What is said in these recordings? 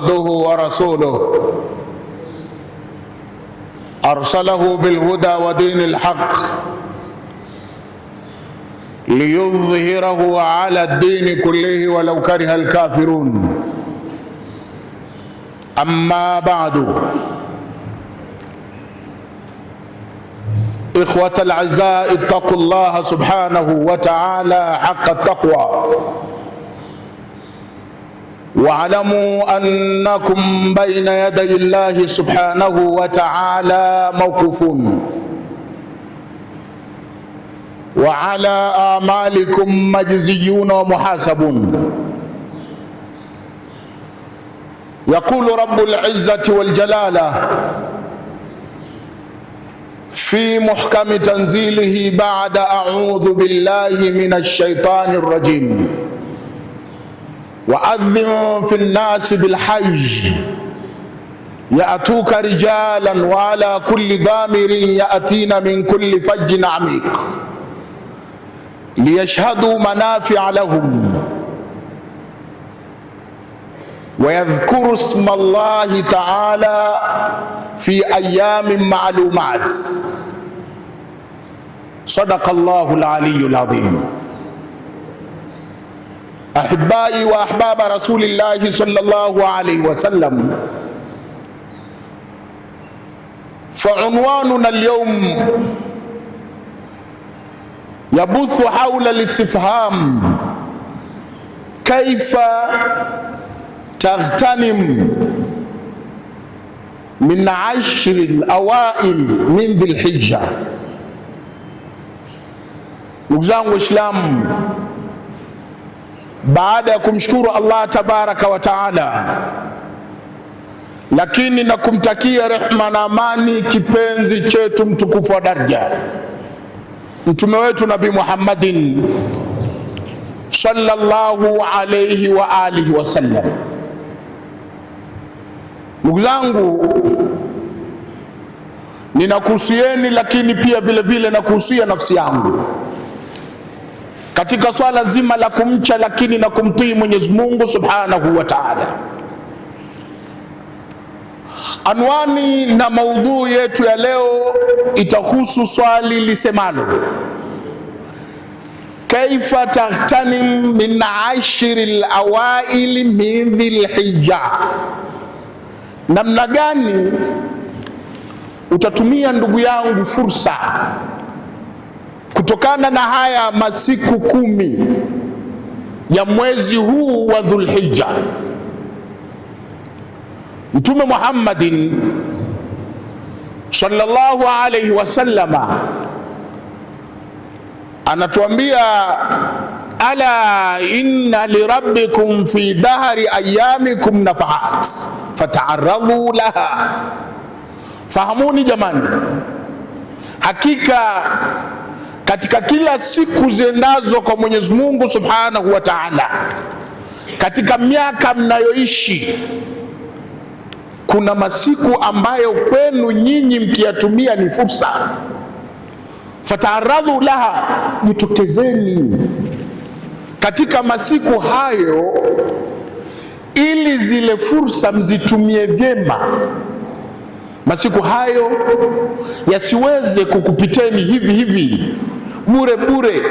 عبده ورسوله أرسله بالهدى ودين الحق ليظهره على الدين كله ولو كره الكافرون. أما بعد، إخوة الأعزاء، اتقوا الله سبحانه وتعالى حق التقوى، واعلموا أنكم بين يدي الله سبحانه وتعالى موقوفون، وعلى أعمالكم مجزيون ومحاسبون. يقول رب العزة والجلالة في محكم تنزيله بعد أعوذ بالله من الشيطان الرجيم: وأذن في الناس بالحج يأتوك رجالا وعلى كل ضامر يأتين من كل فج عميق ليشهدوا منافع لهم ويذكروا اسم الله تعالى في أيام معلومات. صدق الله العلي العظيم. أحبائي وأحباب رسول الله صلى الله عليه وسلم، فعنواننا اليوم يبث حول الاستفهام: كيف تغتنم من 10 الأوائل من ذي الحجة. Ndugu zangu Waislamu, baada ya kumshukuru Allah tabaraka wa taala, lakini na kumtakia rehma na amani kipenzi chetu mtukufu wa daraja, mtume wetu Nabii Muhammadin sallallahu alayhi wa alihi wasallam. Ndugu zangu, ninakuhusieni, lakini pia vile vile nakuhusia nafsi yangu katika swala zima la kumcha lakini na kumtii Mwenyezi Mungu Subhanahu wa Ta'ala. Anwani na maudhui yetu ya leo itahusu swali lisemalo: kaifa taghtanim min 10 al-awail min dhil hijja. Namna gani utatumia, ndugu yangu, fursa kutokana na haya masiku 10 ya mwezi huu wa Dhulhijja. Mtume Muhammadin sallallahu alayhi wasallama anatuambia: ala inna lirabbikum fi dahri ayamikum nafahat fata'arradhu laha. Fahamuni jamani, hakika katika kila siku ziendazo kwa Mwenyezi Mungu Subhanahu wa Ta'ala, katika miaka mnayoishi, kuna masiku ambayo kwenu nyinyi mkiyatumia ni fursa. Fata'arradhu laha, jitokezeni katika masiku hayo ili zile fursa mzitumie vyema. Masiku hayo yasiweze kukupiteni hivi hivi bure bure,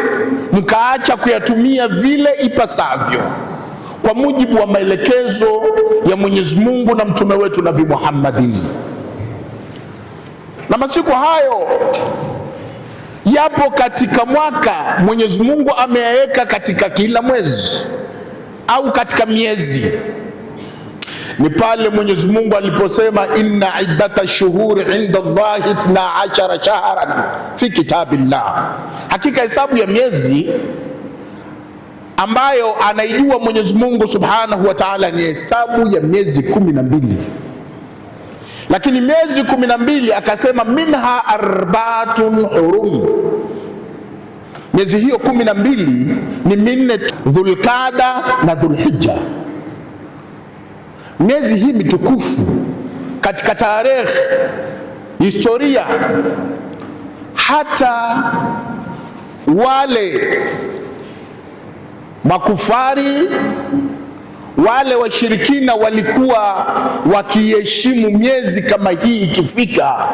mkaacha kuyatumia vile ipasavyo kwa mujibu wa maelekezo ya Mwenyezi Mungu na mtume wetu Nabii Muhammadin. Na masiku hayo yapo katika mwaka. Mwenyezi Mungu ameyaweka katika kila mwezi au katika miezi. Ni pale Mwenyezi Mungu aliposema: inna iddata shuhuri inda Allahi 12 shahran fi kitabillah, hakika hesabu ya miezi ambayo anaijua Mwenyezi Mungu Subhanahu wa Ta'ala ni hesabu ya miezi 12. Lakini miezi 12 akasema minha arbaatun hurum. Miezi hiyo 12 ni minne: Dhulqaada na Dhulhijja. Miezi hii mitukufu katika tarehe, historia, hata wale makufari wale washirikina walikuwa wakiheshimu miezi kama hii ikifika,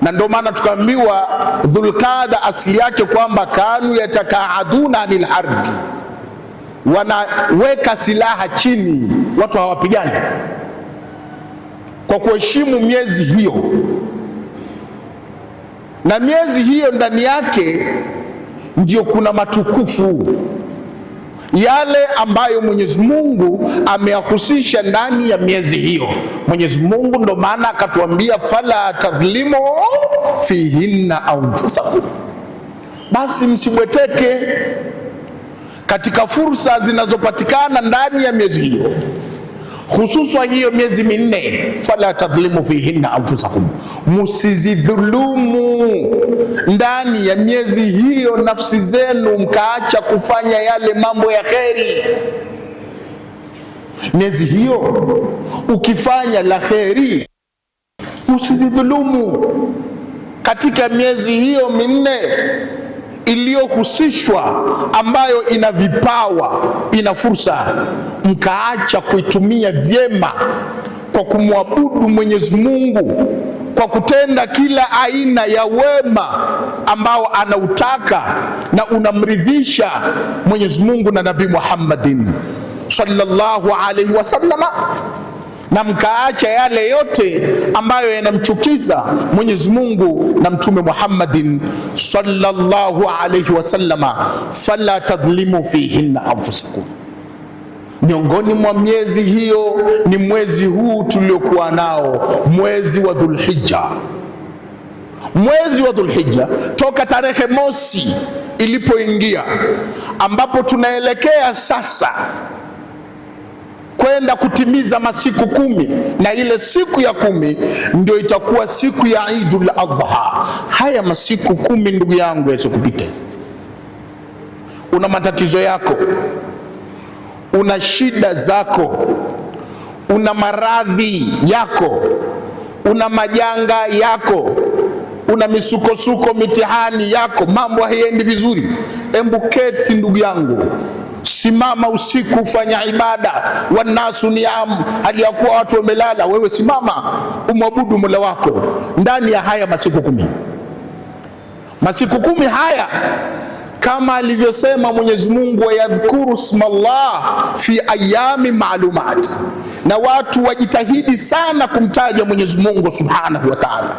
na ndio maana tukaambiwa Dhulqaada asili yake kwamba kanu yatakaaduna anil harbi, wanaweka silaha chini, watu hawapigani kwa kuheshimu miezi hiyo. Na miezi hiyo ndani yake ndio kuna matukufu yale ambayo Mwenyezi Mungu ameyahusisha ndani ya miezi hiyo. Mwenyezi Mungu ndo maana akatuambia fala tadhlimu fihinna anfusakum, basi msibweteke katika fursa zinazopatikana ndani ya miezi hiyo, hususan hiyo miezi minne. Fala tadhlimu fihinna anfusakum, musizidhulumu ndani ya miezi hiyo nafsi zenu, mkaacha kufanya yale mambo ya kheri. Miezi hiyo ukifanya la kheri usizidhulumu. Katika miezi hiyo minne iliyohusishwa, ambayo ina vipawa, ina fursa, mkaacha kuitumia vyema kwa kumwabudu Mwenyezi Mungu, kwa kutenda kila aina ya wema ambao anautaka na unamridhisha Mwenyezi Mungu na Nabii Muhammadin sallallahu alaihi wasallama, na mkaacha yale yote ambayo yanamchukiza Mwenyezi Mungu na Mtume Muhammadin sallallahu alaihi wasallama. Fala tadhlimu fihinna anfusakum. Miongoni mwa miezi hiyo ni mwezi huu tuliokuwa nao, mwezi wa Dhulhijja. Mwezi wa Dhulhijja toka tarehe mosi ilipoingia, ambapo tunaelekea sasa kwenda kutimiza masiku 10, na ile siku ya 10 ndio itakuwa siku ya Eidul Adha. Haya masiku 10 ndugu yangu yasikupite. Una matatizo yako, una shida zako, una maradhi yako, una majanga yako, una misukosuko, mitihani yako, mambo hayendi vizuri. Embu keti ndugu yangu, simama usiku, fanya ibada. Wanasu niam, hali ya kuwa watu wamelala, wewe simama umwabudu Mola wako ndani ya haya masiku 10. Masiku 10 haya kama alivyosema Mwenyezi Mungu, wayadhkuru smallah fi ayami ma'lumat, na watu wajitahidi sana kumtaja Mwenyezi Mungu subhanahu wa ta'ala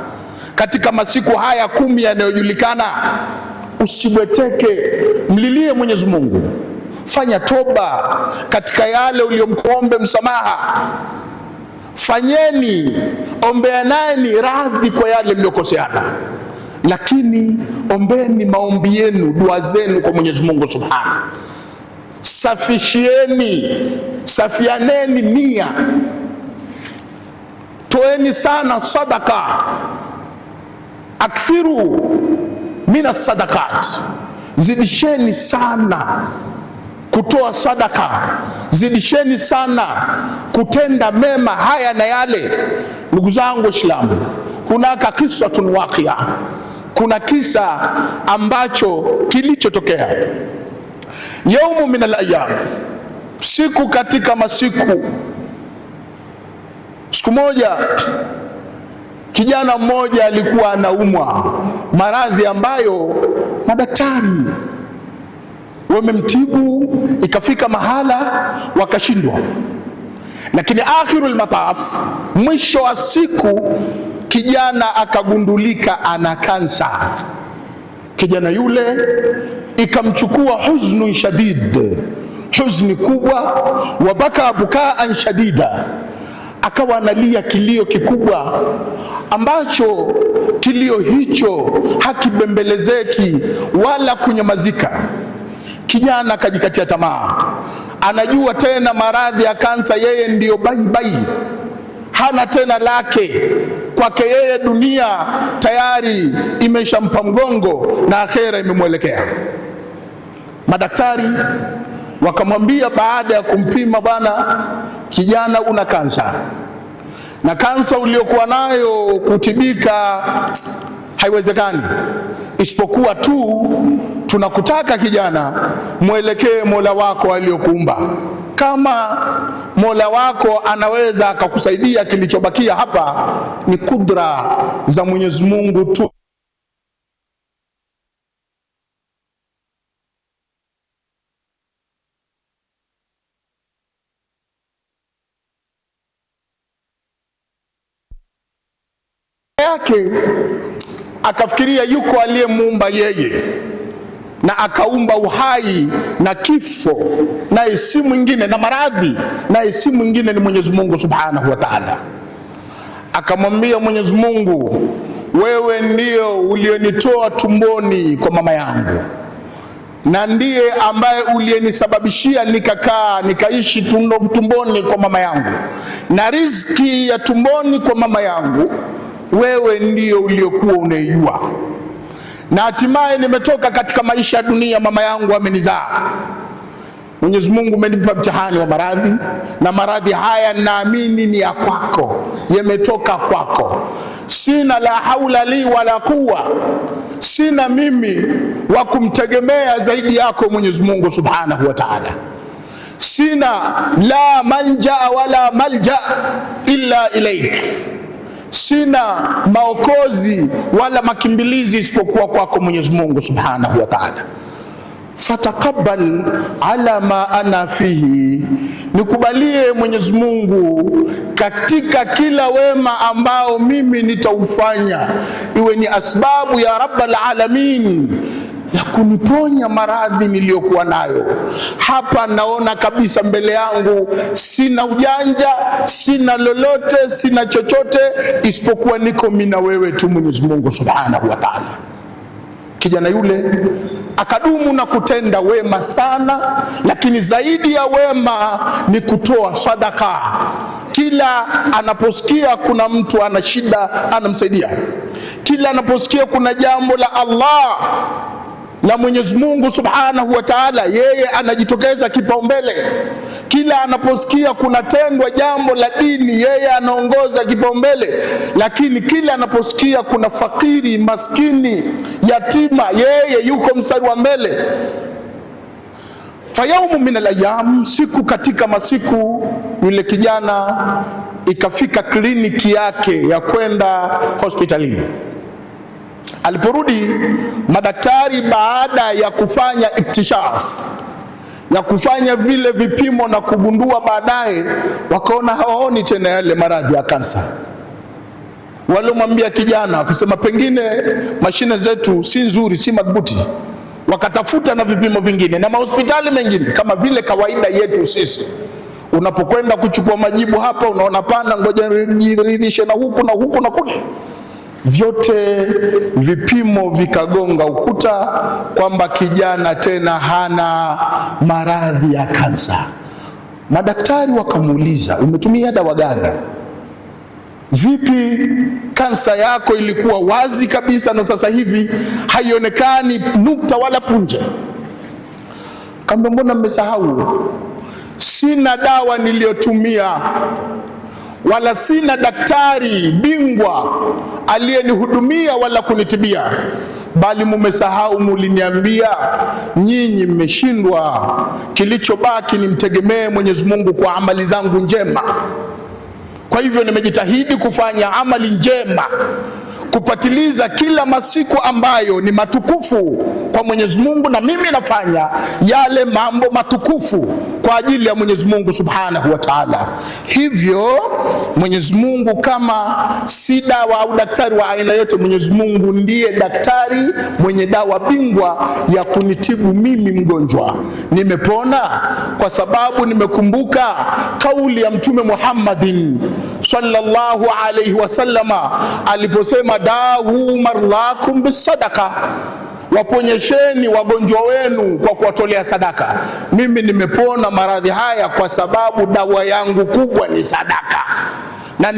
katika masiku haya 10 yanayojulikana. Usibweteke, mlilie Mwenyezi Mungu, fanya toba katika yale uliyomkuombe msamaha, fanyeni, ombeanani radhi kwa yale mliokoseana, lakini ombeni maombi yenu, dua zenu kwa Mwenyezi Mungu subhanahu. Safianeni nia, toeni sana sadaka, akthiru minas sadaqat, zidisheni sana kutoa sadaka, zidisheni sana kutenda mema haya na yale. Ndugu zangu Waislamu, hunaka qissatun waqia, kuna kisa ambacho kilichotokea. Yaumu min al-ayyam, siku katika masiku, siku moja kijana mmoja alikuwa anaumwa maradhi ambayo madaktari wamemtibu, ikafika mahala wakashindwa, lakini akhirul mataf, mwisho wa siku kijana akagundulika ana kansa. Kijana yule ikamchukua huznun shadid, huzni kubwa, wabaka bukaan shadida, akawa analia kilio kikubwa ambacho kilio hicho hakibembelezeki wala kunyamazika. Kijana akajikatia tamaa, anajua tena maradhi ya kansa yeye ndiyo bai, hana tena lake. Kwake yeye dunia tayari imeshampa mgongo na akhera imemwelekea. Madaktari wakamwambia baada ya kumpima, bwana kijana, una kansa, na kansa uliokuwa nayo kutibika haiwezekani, isipokuwa tu tunakutaka kijana, mwelekee Mola wako aliyokuumba. kama Mola wako anaweza akakusaidia, kilichobakia hapa ni kudra za Mwenyezi Mungu tu. yake akafikiria yuko aliyemuumba yeye na akaumba uhai na kifo, naye si mwingine, na maradhi, naye si mwingine, ni Mwenyezi Mungu Subhanahu wa Ta'ala. Akamwambia Mwenyezi Mungu, wewe ndio ulionitoa tumboni kwa mama yangu, na ndiye ambaye uliyenisababishia nikaishi tumboni kwa mama yangu, na riziki ya tumboni kwa mama yangu wewe ndio uliokuwa unaijua, na hatimaye nimetoka katika maisha ya dunia, mama yangu amenizaa. Mwenyezi Mungu umenipa mtihani wa maradhi, na maradhi haya naamini ni ya kwako, yametoka kwako. Sina la haula li wala quwa, sina mimi wa kumtegemea zaidi yako Mwenyezi Mungu Subhanahu wa Ta'ala. Sina la manja wala malja illa ilayk, sina maokozi wala makimbilizi isipokuwa kwako Mwenyezi Mungu Subhanahu wa Ta'ala. Fatakabbal ala ma ana fihi, nikubalie Mwenyezi Mungu katika kila wema ambao mimi nitaufanya, iwe ni asbabu ya Rabbal Alamin ya kuniponya maradhi niliyokuwa nayo. Hapa naona kabisa mbele yangu sina ujanja, sina lolote, sina chochote isipokuwa niko mimi na wewe tu Mwenyezi Mungu Subhanahu wa Ta'ala. Kijana yule akadumu na kutenda wema sana, lakini zaidi ya wema ni kutoa sadaka. Kila anaposikia kuna mtu ana shida anamsaidia, kila anaposikia kuna jambo la Allah la Mwenyezi Mungu Subhanahu wa Ta'ala, yeye anajitokeza kipaumbele. Kila anaposikia kuna tendwa jambo la dini, yeye anaongoza kipaumbele. Lakini kila anaposikia kuna fakiri, maskini, yatima, yeye yuko mstari wa mbele. Fayaumu min alayam, siku katika masiku, yule kijana ikafika kliniki yake ya kwenda hospitalini. Aliporudi, madaktari baada ya kufanya iktishaf, ya kufanya vile vipimo na kugundua baadaye, wakaona hawaoni tena yale maradhi ya kansa. Walimwambia kijana, wakisema pengine mashine zetu si nzuri, si madhubuti. Wakatafuta na vipimo vingine na mahospitali mengine, kama vile kawaida yetu sisi. Unapokwenda kuchukua majibu hapa, unaona pana, ngoja niridhishe na huku na huku na kule. Vyote vipimo vikagonga ukuta kwamba kijana tena hana maradhi ya kansa. Madaktari wakamuuliza, umetumia dawa gani? Vipi kansa yako ilikuwa wazi kabisa na sasa hivi haionekani nukta wala punje? Kamba, mbona mmesahau? Sina dawa niliyotumia, wala sina daktari bingwa aliyenihudumia wala kunitibia, bali mumesahau, muliniambia nyinyi mmeshindwa, kilichobaki nimtegemee Mwenyezi Mungu kwa amali zangu njema. Kwa hivyo nimejitahidi kufanya amali njema, kupatiliza kila masiku ambayo ni matukufu kwa Mwenyezi Mungu, na mimi nafanya yale mambo matukufu kwa ajili ya Mwenyezi Mungu Subhanahu wa Ta'ala. Hivyo Mwenyezi Mungu, kama si dawa au daktari wa aina yote, Mwenyezi Mungu ndiye daktari mwenye dawa bingwa ya kunitibu mimi mgonjwa. Nimepona kwa sababu nimekumbuka kauli ya Mtume Muhammadin sallallahu alayhi wasallama aliposema, dawu marlakum bisadaka, waponyesheni wagonjwa wenu kwa kuwatolea sadaka. Mimi nimepona maradhi haya kwa sababu dawa yangu kubwa ni sadaka. na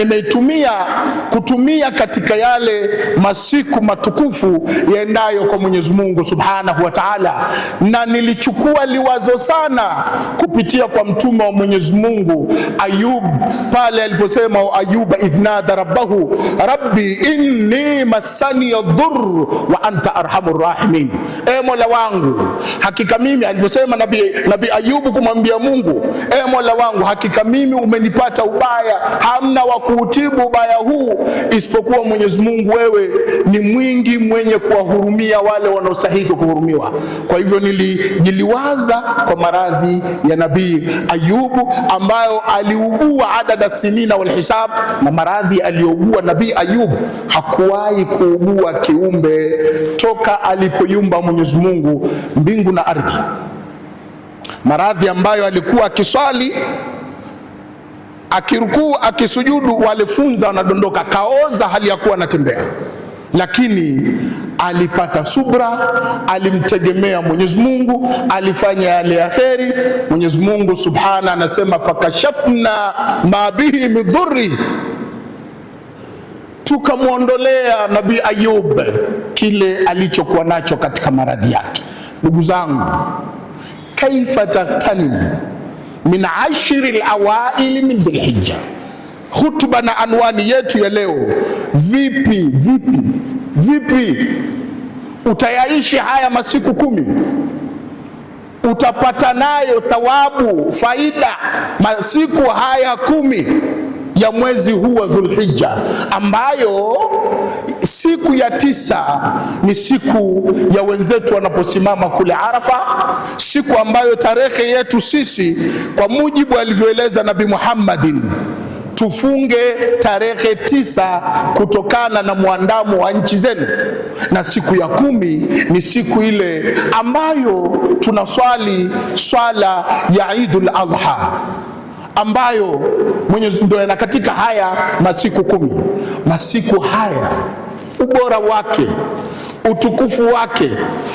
kutumia katika yale masiku matukufu yaendayo kwa Mwenyezi Mungu Subhanahu wa Ta'ala. Na nilichukua liwazo sana kupitia kwa mtume wa Mwenyezi Mungu Ayub, pale aliposema Ayuba idhnada rabbahu rabbi inni massani ad-durr wa anta arhamur rahimin. Mola wangu, hakika mimi, alivyosema Nabii Ayubu kumwambia Mungu, Mola wangu, hakika mimi umenipata ubaya, hamna wa kuutibu ubaya huu isipokuwa Mwenyezi Mungu, wewe ni mwingi mwenye kuwahurumia wale wanaostahili kuhurumiwa. Kwa hivyo niliwaza kwa maradhi ya Nabii Ayubu ambayo aliugua adada sinina wal hisab, na maradhi aliyougua Nabii Ayubu hakuwahi kuugua kiumbe toka alipoyumba Mwenyezi Mungu mbingu na ardhi. Maradhi ambayo alikuwa akiswali, akirukuu, akisujudu, walifunza wanadondoka, kaoza hali ya kuwa anatembea, lakini alipata subra, alimtegemea Mwenyezi Mungu, alifanya yale ya kheri. Mwenyezi Mungu Subhana anasema fakashafna ma bihi min dhurri, tukamwondolea Nabii Ayub kile alichokuwa nacho katika maradhi yake. Ndugu zangu, kaifa taghtanim min ashri al-awail min Dhulhijja. Hutuba na anwani yetu ya leo, vipi utayaishi haya masiku 10? Utapata nayo thawabu, faida masiku haya 10 ya mwezi huu wa Dhulhijja, ambayo siku ya 9 ni siku ya wenzetu wanaposimama kule Arafa, siku ambayo tarehe yetu sisi kwa mujibu alivyoeleza Nabii Muhammadin tufunge tarehe 9 kutokana na muandamo wa nchi zenu, na siku ya 10 ni siku ile ambayo tunaswali swala ya Eidul Adha, ambayo Mwenyezi Mungu, na katika haya masiku 10, masiku haya ubora wake, utukufu wake,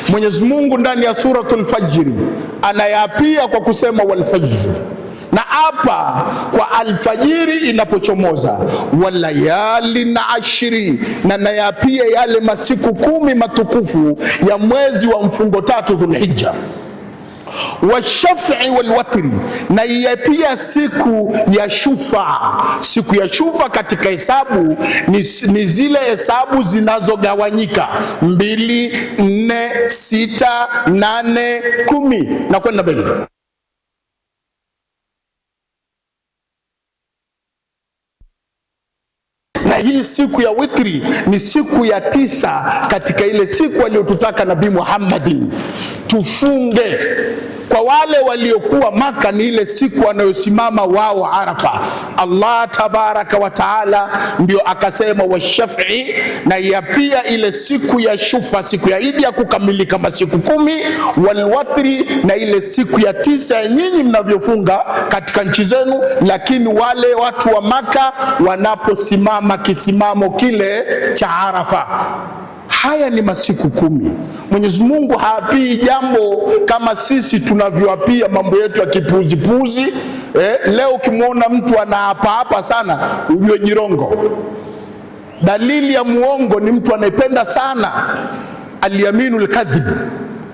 Mwenyezi Mungu ndani ya suratul Fajri anayapia kwa kusema wal fajr, na hapa kwa alfajiri inapochomoza, walayali na ashiri, na nayapia yale masiku 10 matukufu ya mwezi wa mfungo 3 Dhulhijja, washafi walwatri, na pia siku ya shufa. Siku ya shufa katika hesabu ni zile hesabu zinazogawanyika 2, 4, 6, 8, 10 na kwenda mbele. Na hii siku ya witri ni siku ya 9 katika ile siku aliyotutaka Nabii Muhammadin tufunge. Kwa wale waliokuwa Maka ni ile siku anayosimama wao Arafa. Allah tabaraka wa taala ndio akasema washafi, na ya pia ile siku ya shufa, siku ya Idi ya kukamilika masiku 10, walwatri, na ile siku ya 9 nyinyi mnavyofunga katika nchi zenu, lakini wale watu wa Maka wanaposimama kisimamo kile cha Arafa. Haya ni masiku 10. Mwenyezi Mungu haapii jambo kama sisi tunavyoapia mambo yetu ya kipuzipuzi. Leo ukimwona mtu anaapa sana, ujue jirongo. Dalili ya muongo ni mtu anayependa sana al-yaminul kadhib,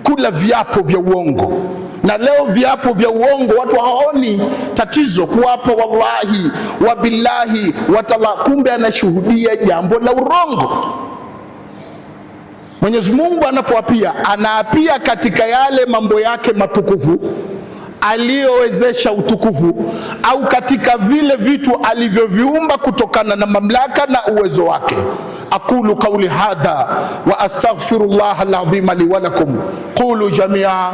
kula viapo vya uongo. Na leo viapo vya uongo watu hawaoni tatizo kuwapa wallahi wa billahi watala, kumbe anashuhudia jambo la urongo. Mwenyezi Mungu anapoapia, anaapia katika yale mambo yake matukufu aliyowezesha utukufu, au katika vile vitu alivyoviumba kutokana na mamlaka na uwezo wake. Aqulu qawli hadha wa astaghfirullah al-azim li wa lakum qulu jami'a.